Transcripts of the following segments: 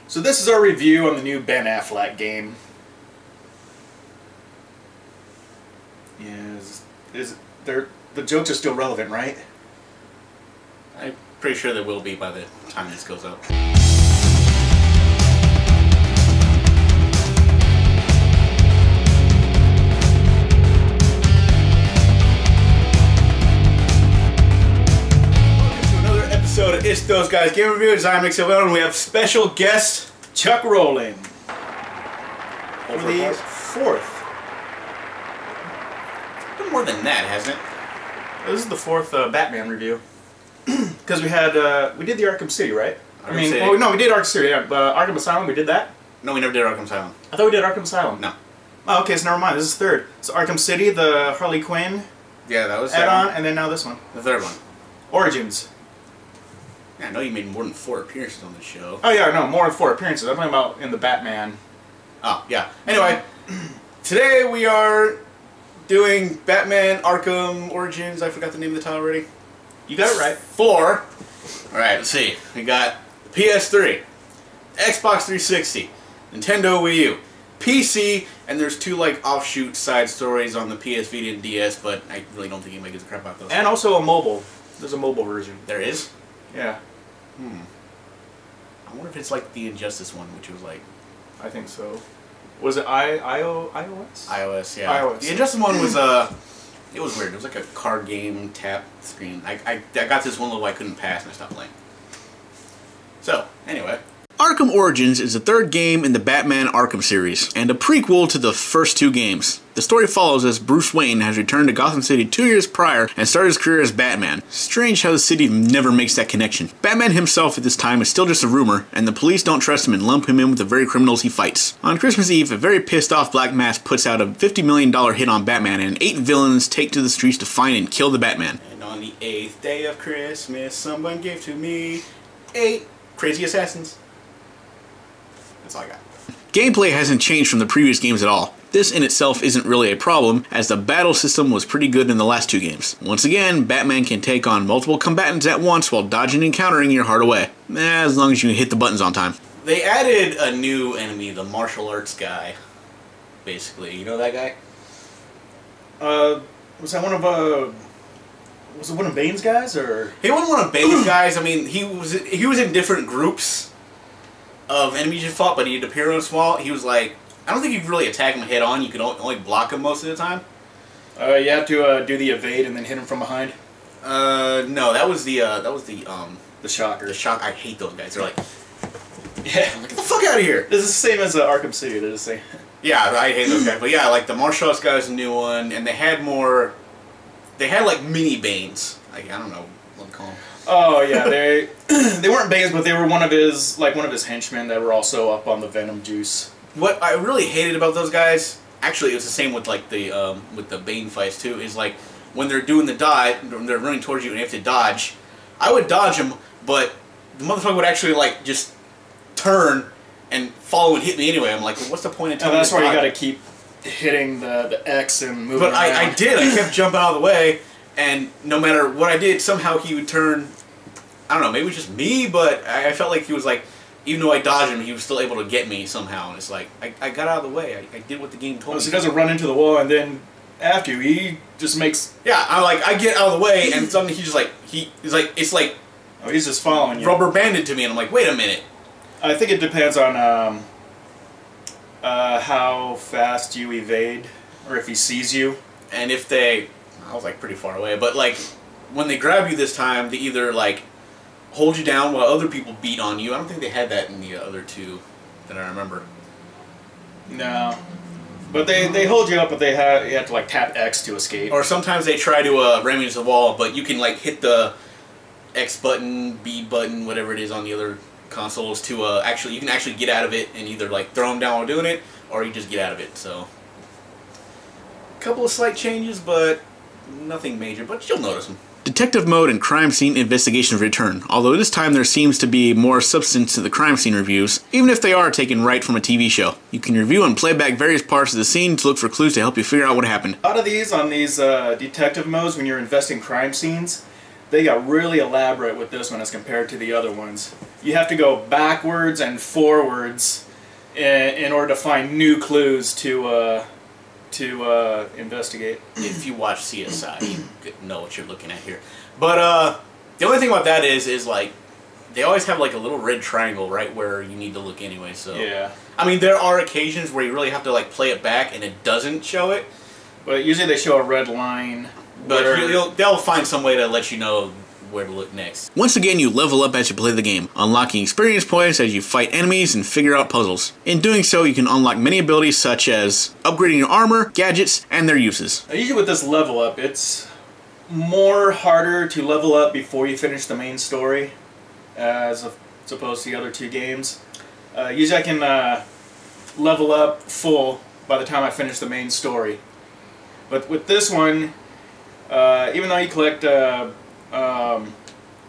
So this is our review on the new Ben Affleck game. The jokes are still relevant, right? I'm pretty sure they will be by the time this goes up. Of It's Those Guys Game Reviews. I'm Silveranato, and we have special guest Chuck Roland. for the fourth. It's been more than that, hasn't it? This is the fourth Batman review. Because we did the Arkham City, right? No, we did Arkham City. Yeah, Arkham Asylum, we did that. No, we never did Arkham Asylum. I thought we did Arkham Asylum. No. Oh, okay, so never mind. This is third. So Arkham City, the Harley Quinn. Yeah, that was add-on, and then now this one. The third one. Origins. Yeah, I know you made more than 4 appearances on the show. Oh yeah, no, more than 4 appearances. I'm talking about in the Batman. Oh, yeah. Anyway, today we are doing Batman Arkham Origins. I forgot the name of the title already. You got it right. 4. Alright, let's see. We got PS3, Xbox 360, Nintendo Wii U, PC, and there's 2 like offshoot side stories on the PS Vita and DS, but I really don't think anybody gives a crap about those. And also a mobile. There's a mobile version. There is? Yeah. I wonder if it's like the Injustice one, which was like... I think so. Was it iOS? iOS, yeah. iOS. The Injustice one was, it was weird. It was like a card game tap screen. I got this one level I couldn't pass and I stopped playing. So, anyway. Arkham Origins is the 3rd game in the Batman Arkham series, and a prequel to the first 2 games. The story follows as Bruce Wayne has returned to Gotham City 2 years prior and started his career as Batman. Strange how the city never makes that connection. Batman himself at this time is still just a rumor, and the police don't trust him and lump him in with the very criminals he fights. On Christmas Eve, a very pissed off Black Mask puts out a $50 million hit on Batman, and 8 villains take to the streets to find and kill the Batman. And on the 8th day of Christmas, someone gave to me 8 crazy assassins. That's all I got. Gameplay hasn't changed from the previous games at all. This in itself isn't really a problem, as the battle system was pretty good in the last 2 games. Once again, Batman can take on multiple combatants at once while dodging and countering your heart away. As long as you hit the buttons on time. They added a new enemy, the martial arts guy. Basically, you know that guy? Was that one of was it one of Bane's guys, or? He wasn't one of Bane's guys. I mean, he was in different groups of enemies you fought, but he'd appear on a small. He was like, I don't think you could really attack him head on. You could only block him most of the time. You have to do the evade and then hit him from behind. No, that was the shocker. The shock. I hate those guys. They're like, yeah, like, get the fuck out of here. This is the same as Arkham City. They're the same. Yeah, I hate those guys. But yeah, like the martial arts guy was a new one, and they had more. They had like mini Banes. Like, I don't know what to call them. Oh yeah, they weren't Banes, but they were one of his henchmen that were also up on the Venom juice. What I really hated about those guys, actually, it was the same with like the Bane fights too. Is like when they're doing the dodge, they're running towards you and you have to dodge. I would dodge them, but the motherfucker would actually like just turn and follow and hit me anyway. I'm like, well, what's the point of telling me to dodge? That's why you got to keep hitting the X and moving. But around. I did. I kept jumping out of the way. And no matter what I did, somehow he would turn. I don't know, maybe it was just me, but I felt like he was like, even though I dodged him, he was still able to get me somehow. And it's like, I got out of the way. I did what the game told me. So he doesn't run into the wall and then after you, he just makes... Yeah, I get out of the way and suddenly he's just like, it's like... Oh, he's just following you. Rubber banded to me and I'm like, wait a minute. I think it depends on how fast you evade or if he sees you. And if they... I was like pretty far away, but like when they grab you this time, they either like hold you down while other people beat on you. I don't think they had that in the other 2 that I remember. No, but they hold you up, but you have to like tap X to escape. Or sometimes they try to ram you into the wall, but you can like hit the X button, B button, whatever it is on the other consoles to you can actually get out of it and either like throw them down while doing it, or you just get out of it. So a couple of slight changes, but nothing major, but you'll notice them. Detective mode and crime scene investigations return, although this time there seems to be more substance to the crime scene reviews, even if they are taken right from a TV show. You can review and play back various parts of the scene to look for clues to help you figure out what happened. A lot of these on these detective modes, when you're investing crime scenes, they got really elaborate with this one as compared to the other ones. You have to go backwards and forwards in order to find new clues to investigate. If you watch CSI, you know what you're looking at here. But the only thing about that is like they always have like a little red triangle right where you need to look anyway. So yeah, I mean there are occasions where you really have to like play it back and it doesn't show it. But usually they show a red line. But they'll find some way to let you know where to look next. Once again, you level up as you play the game, unlocking experience points as you fight enemies and figure out puzzles. In doing so, you can unlock many abilities such as upgrading your armor, gadgets, and their uses. Usually with this level up, it's more harder to level up before you finish the main story as opposed to the other two games. Usually I can level up full by the time I finish the main story. But with this one, even though you collect the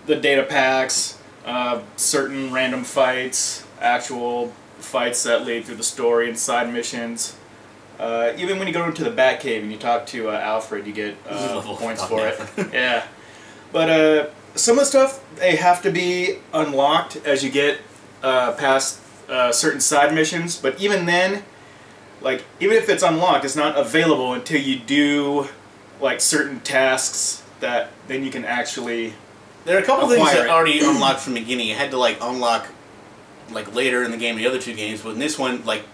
data packs, certain random fights, actual fights that lead through the story and side missions, even when you go into the Batcave and you talk to Alfred, you get points for it. Yeah, but some of the stuff, they have to be unlocked as you get past certain side missions, but even then, like, even if it's unlocked, it's not available until you do like certain tasks that then you can actually. There are a couple things that already unlocked from the beginning. You had to like unlock like later in the game in the other two games, but in this one, like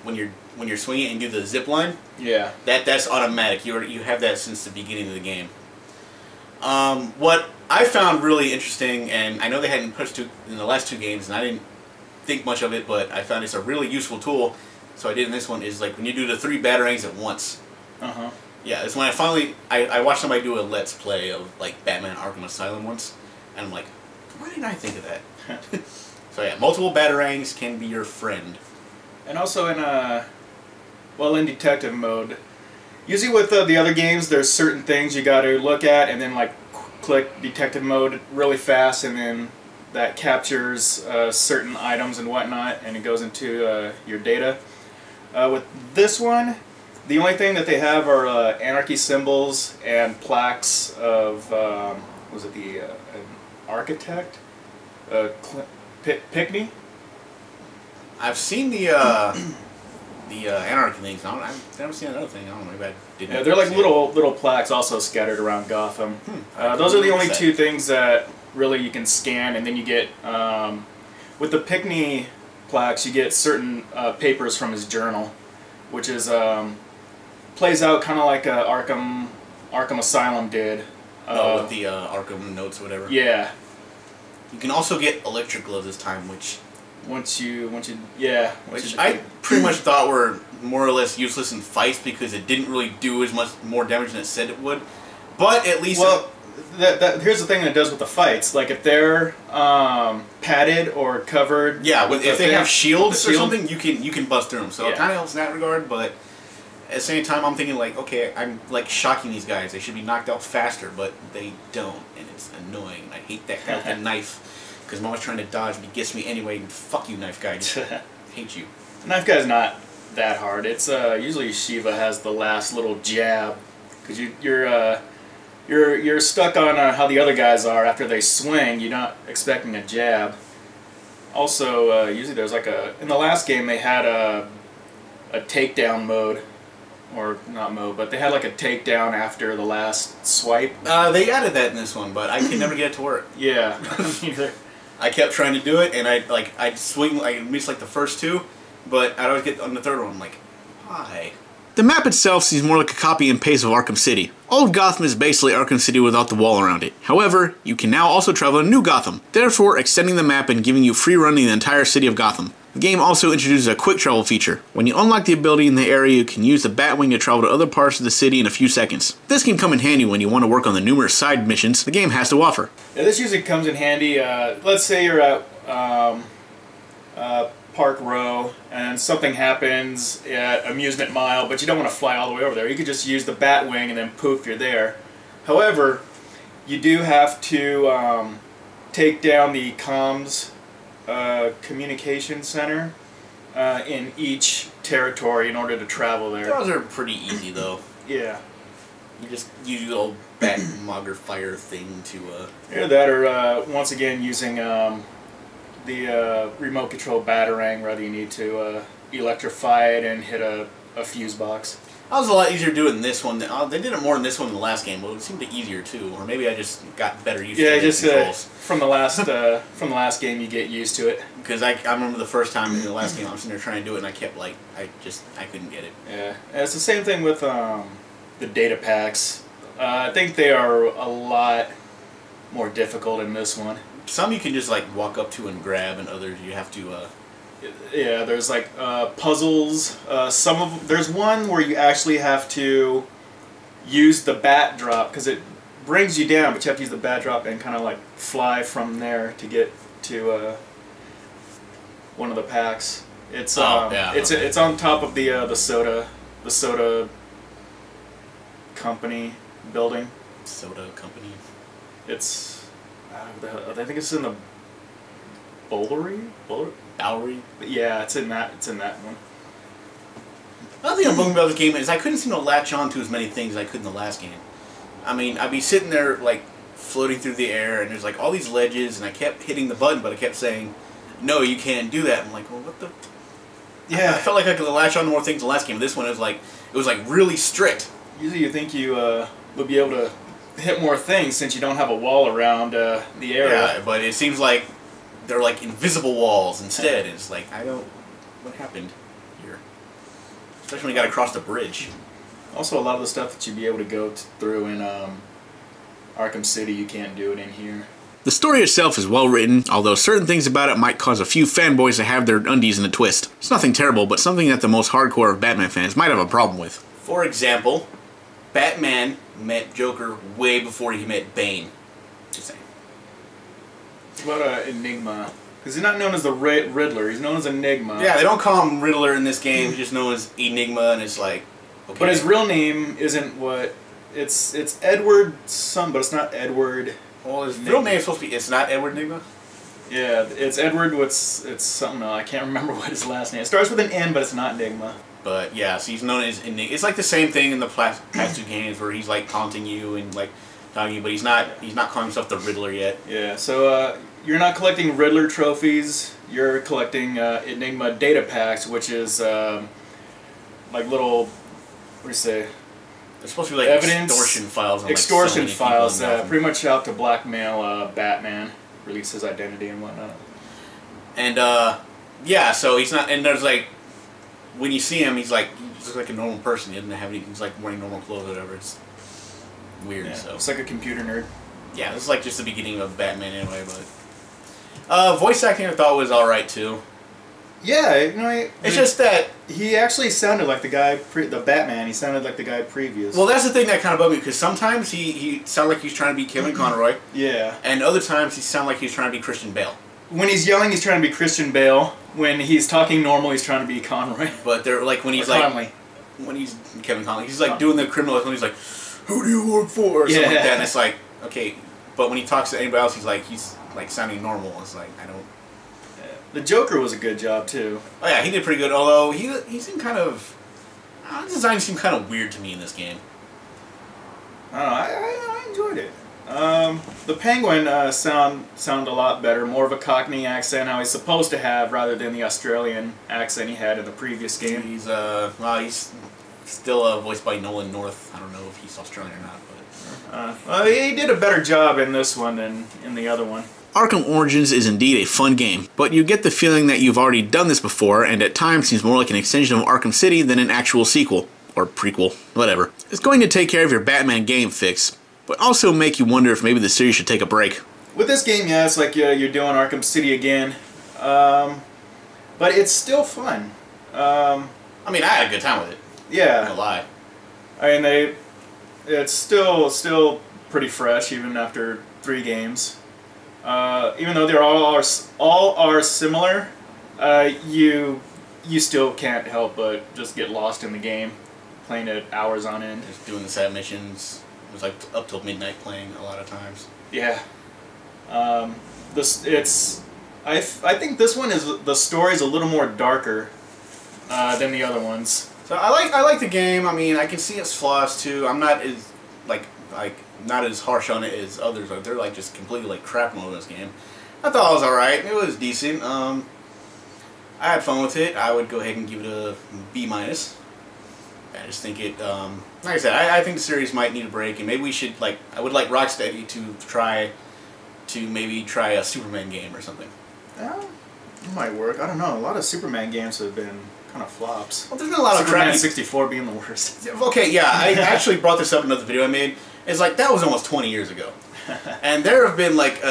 when you're swinging and do the zip line, yeah, that's automatic. You have that since the beginning of the game. What I found really interesting, and I know they hadn't pushed to in the last two games, and I didn't think much of it, but I found it's a really useful tool. So I did in this one is like when you do the 3 batarangs at once. Yeah, it's when I watched somebody do a Let's Play of like Batman Arkham Asylum once, and I'm like, why didn't I think of that? So yeah, multiple batarangs can be your friend. And also in detective mode, usually with the other games, there's certain things you got to look at and then like click detective mode really fast, and then that captures certain items and whatnot, and it goes into your data. With this one, the only thing that they have are anarchy symbols and plaques of, was it the an architect? Pickney? I've seen the anarchy things. I've never seen another thing. I don't know. Maybe I didn't. Yeah, they're like little plaques also scattered around Gotham. Those are the only two things that really you can scan, and then you get with the Pickney plaques, you get certain papers from his journal, which is plays out kind of like Arkham Asylum did. With the Arkham notes or whatever. Yeah. You can also get electric gloves this time, which I pretty much thought were more or less useless in fights because it didn't really do as much more damage than it said it would. But at least here's the thing that it does with the fights. Like if they're padded or covered, if they have shields or something, you can bust through them. So it kind of helps in that regard. But at the same time, I'm thinking like, okay, I'm like shocking these guys. They should be knocked out faster, but they don't, and it's annoying. I hate that guy with a knife because I'm always trying to dodge, but he gets me anyway. Fuck you, knife guy. Just hate you. Knife guy's not that hard. It's usually Shiva has the last little jab because you're stuck on how the other guys are after they swing. You're not expecting a jab. Also, usually there's like in the last game they had a takedown mode, or not mode, but they had like a takedown after the last swipe. They added that in this one, but I could never get it to work. Yeah, neither. I kept trying to do it, and I'd swing, I missed like the first two, but I'd always get on the third one. I'm like, why? The map itself seems more like a copy and paste of Arkham City. Old Gotham is basically Arkham City without the wall around it. However, you can now also travel to New Gotham, therefore extending the map and giving you free run in the entire city of Gotham. The game also introduces a quick travel feature. When you unlock the ability in the area, you can use the Batwing to travel to other parts of the city in a few seconds. This can come in handy when you want to work on the numerous side missions the game has to offer. Yeah, this usually comes in handy. Let's say you're at Park Row and something happens at Amusement Mile, but you don't want to fly all the way over there. You could just use the Batwing and then poof, you're there. However, you do have to take down the comms communication center in each territory in order to travel there. Those are pretty easy though. Yeah. You just use the old Batmogger fire thing to... Either that or, once again, using the remote control Batarang, rather you need to electrify it and hit a fuse box. That was a lot easier to do it in this one. They did it more in this one than the last game, but it seemed easier too. Or maybe I just got better used to the controls. From the last game, you get used to it. Because I remember the first time in the last game, I was sitting there trying to do it, and I kept like I couldn't get it. Yeah, and it's the same thing with the data packs. I think they are a lot more difficult in this one. Some you can just like walk up to and grab, and others you have to. Yeah, there's like puzzles. There's one where you actually have to use the bat drop because it brings you down, but you have to use the bat drop and kind of like fly from there to get to one of the packs. It's it's on top of the soda company building. Soda company. It's I think it's in the Bowery? Yeah, it's in that one. Another thing I'm bugging about this game is I couldn't seem to latch on to as many things as I could in the last game. I mean, I'd be sitting there like floating through the air, and there's like all these ledges, and I kept hitting the button, but I kept saying, "No, you can't do that." I'm like, "Well, what the?" Yeah, I felt like I could latch on to more things in the last game. This one is like it was like really strict. Usually, you think you would be able to hit more things since you don't have a wall around the area. Yeah, but it seems like they're like invisible walls instead. And it's like, I don't... What happened here? Especially when you got to cross the bridge. Also, a lot of the stuff that you'd be able to go through in Arkham City, you can't do it in here. The story itself is well written, although certain things about it might cause a few fanboys to have their undies in a twist. It's nothing terrible, but something that the most hardcore of Batman fans might have a problem with. For example, Batman met Joker way before he met Bane. Just saying. What about Enigma? Because he's not known as the Riddler, he's known as Enigma. Yeah, they don't call him Riddler in this game, he's just known as Enigma, and it's like... Okay. But his real name isn't what... It's Edward some, but it's not Edward... Well, his real name is supposed to be... It's not Edward Enigma? Yeah, it's Edward, it's something else. I can't remember what his last name is. It starts with an N, but it's not Enigma. But yeah, so he's known as Enigma. It's like the same thing in the past two games where he's like taunting you and like talking to you, but he's not calling himself the Riddler yet. Yeah, so you're not collecting Riddler trophies, you're collecting Enigma data packs, which is like little, what do you say? They're supposed to be like evidence, extortion files. And, extortion like, files, pretty much out to blackmail Batman, release his identity and whatnot. And yeah, so he's not, and there's like, when you see him, he's like a normal person. He doesn't have any, he's like wearing normal clothes or whatever. It's weird, yeah, so. It's like a computer nerd. Yeah, this is like just the beginning of Batman anyway, but... voice acting I thought was alright too. Yeah, you know, it's just that... He actually sounded like the guy, the Batman, he sounded like the guy previous. Well, that's the thing that kind of bugged me, because sometimes he sounded like he's trying to be Kevin Conroy. Yeah. And other times he sounded like he's trying to be Christian Bale. When he's yelling, he's trying to be Christian Bale. When he's talking normal, he's trying to be Conroy. But they're like, when he's or like... Conley. When he's Kevin Conley, he's like doing the criminal, when he's like, "Who do you work for?" Or something like that, and it's like, okay, but when he talks to anybody else, he's like sounding normal. It's like, I don't... The Joker was a good job, too. Oh yeah, he did pretty good, although he seemed kind of... the design seemed kind of weird to me in this game. I don't know, I enjoyed it. The Penguin sound a lot better, more of a Cockney accent, how he's supposed to have, rather than the Australian accent he had in the previous game. He's, well, he's still voiced by Nolan North. I don't know if he's Australian or not, but... well, he did a better job in this one than in the other one. Arkham Origins is indeed a fun game, but you get the feeling that you've already done this before and at times seems more like an extension of Arkham City than an actual sequel, or prequel, whatever. It's going to take care of your Batman game fix, but also make you wonder if maybe the series should take a break. With this game, yeah, it's like you're doing Arkham City again, but it's still fun. I mean, I had a good time with it. Yeah. I'm not gonna lie. I mean, it's still pretty fresh even after 3 games. Even though they're all are similar, you still can't help but just get lost in the game, playing it hours on end. Just doing the side missions. It was like up till midnight playing a lot of times. Yeah. I think this one the story's a little more darker than the other ones. So I like the game. I mean, I can see its flaws too. I'm not as like not as harsh on it as others are. They're like just completely like crapping on this game. I thought it was alright. It was decent. I had fun with it. I would go ahead and give it a B-. I just think it, like I said, I think the series might need a break, and maybe we should, like, I would like Rocksteady to maybe try a Superman game or something. Yeah, it might work. I don't know. A lot of Superman games have been kind of flops. Well, there's been a lot of Superman 64 being the worst. Okay, yeah, I actually brought this up in another video I made. It's like, that was almost 20 years ago. And there have been, like,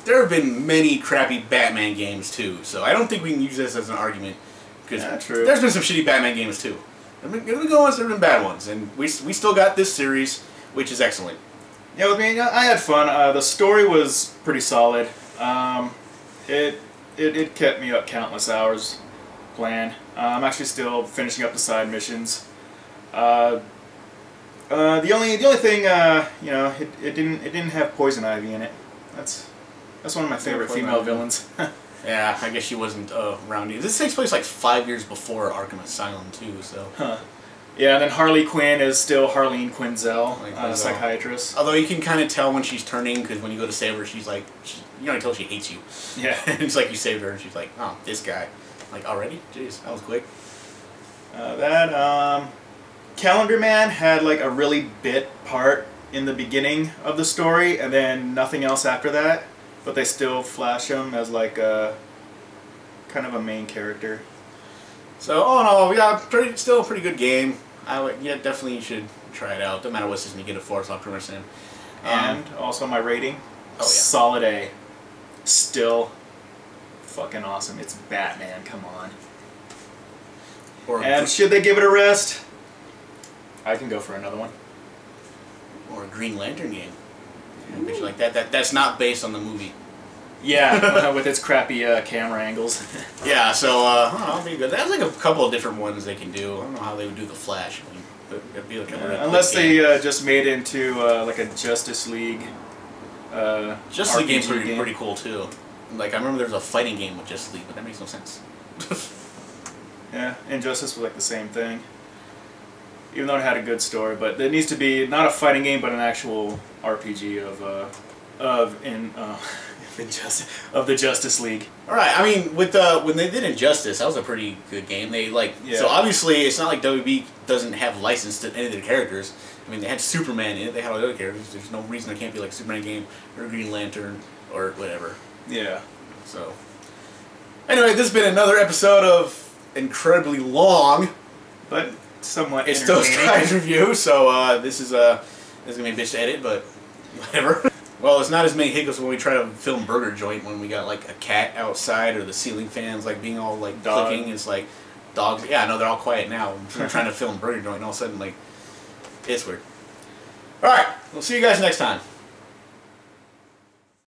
there have been many crappy Batman games, too. So I don't think we can use this as an argument. Because there's been some shitty Batman games, too. There have been good ones, there have been bad ones. And we still got this series, which is excellent. Yeah, I mean, I had fun. The story was pretty solid. It kept me up countless hours playing. I'm actually still finishing up the side missions. The only thing, you know, it didn't have Poison Ivy in it. That's one of my favorite female villains. Yeah, I guess she wasn't around either. This takes place like 5 years before Arkham Asylum too, so. Huh. Yeah, and then Harley Quinn is still Harleen Quinzel, psychiatrist. Although you can kind of tell when she's turning, because when you go to save her, she's like, you know, until she hates you. Yeah. It's like you saved her, and she's like, oh, this guy. Like, already? Jeez, that was quick. Calendar Man had like a really bit part in the beginning of the story, and then nothing else after that. But they still flash him as like a kind of a main character. So all in all, yeah, still a pretty good game. Yeah, definitely you should try it out. Don't matter what system you get it for, it's all pretty much in. And also my rating, yeah. Solid A. Still fucking awesome. It's Batman, come on. And should they give it a rest? I can go for another one. Or a Green Lantern game. Yeah, like that's not based on the movie. Yeah, with its crappy camera angles. Yeah, so that'll be good. There's like a couple of different ones they can do. I don't know how they would do the Flash. I mean, it'd be like unless they just made it into like a Justice League. Justice League game's pretty cool too. Like I remember there was a fighting game with Justice League, but that makes no sense. Yeah, Injustice was like the same thing. Even though it had a good story, but there needs to be not a fighting game, but an actual RPG of the Justice League. All right, I mean, with when they did Injustice, that was a pretty good game. They so obviously it's not like WB doesn't have license to any of their characters. I mean, they had Superman in it. They had all the other characters. There's no reason there can't be like a Superman game or a Green Lantern or whatever. Yeah. So anyway, this has been another episode of incredibly long, but somewhat it's those guys review. So this is gonna be a bitch to edit, but whatever. Well, it's not as many hiccups when we try to film Burger Joint when we got like a cat outside or the ceiling fans like being all like clicking. It's like dogs. Yeah, no, they're all quiet now. We're trying to film Burger Joint and all of a sudden like it's weird. All right, we'll see you guys next time.